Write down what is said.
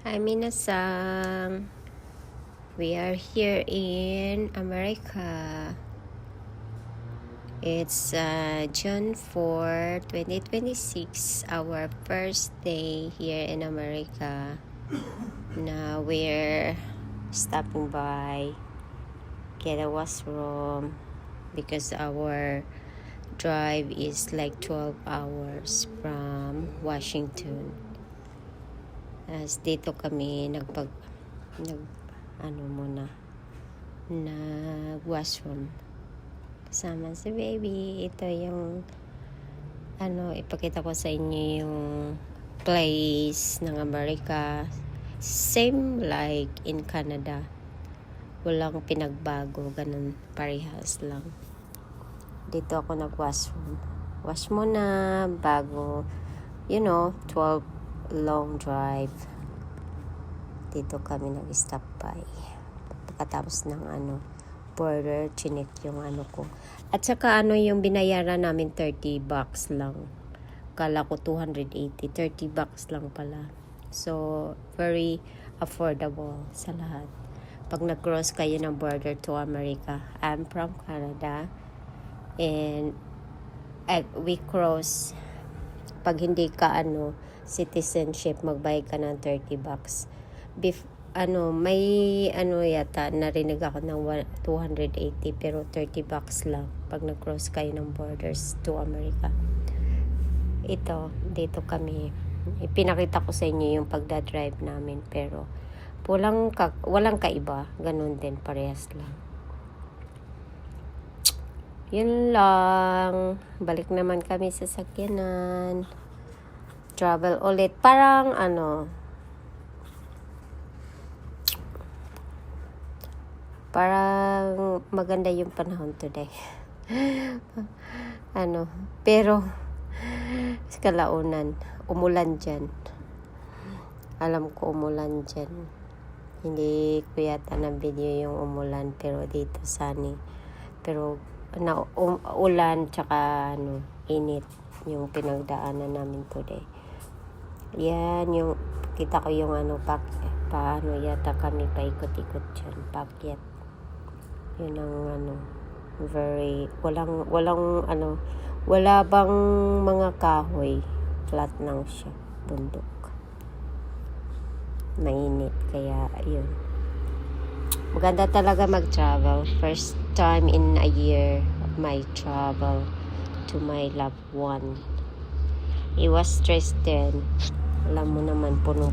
Hi minasan, we are here in America. It's June 4, 2026, our first day here in America. Now we're stopping by, get a washroom because our drive is like 12 hours from Washington. As dito kami nag washroom kasama si baby. Ito yung ipakita ko sa inyo yung place ng Amerika, same like in Canada, walang pinagbago, ganun, parehas lang. Dito ako nag-washroom, wash muna bago 12 long drive. Dito kami nag-stop by pagkatapos ng border, chinek yung ko. At saka yung binayaran namin $30 lang. Kala ko $280, $30 lang pala. So very affordable sa lahat. Pag nag-cross kayo ng border to America, I'm from Canada, and we cross, pag hindi ka citizenship, magbayad ka ng $30. May yata narinig ako ng 280, pero $30 lang pag nag-cross kayo ng borders to America. Dito kami, ipinakita ko sa inyo yung pagdadrive namin, pero walang kaiba, ganun din, parehas lang. Yun lang, balik naman kami sa sakyanan, travel ulit. Parang maganda yung panahon today. Pero sa kalaunan, umulan dyan. Alam ko umulan dyan. Hindi ko yata na video yung umulan, pero dito sunny. Pero ulan tsaka init yung pinagdaanan namin today. Yan yung kita ko yung paano yata kami paikot-ikot dyan, pakyat. Yun ang very wala bang mga kahoy, flat lang siya, bundok. Mainit, kaya yun. Maganda talaga mag-travel. First time in a year of my travel to my loved one. It was stressed then. Alam mo naman, puno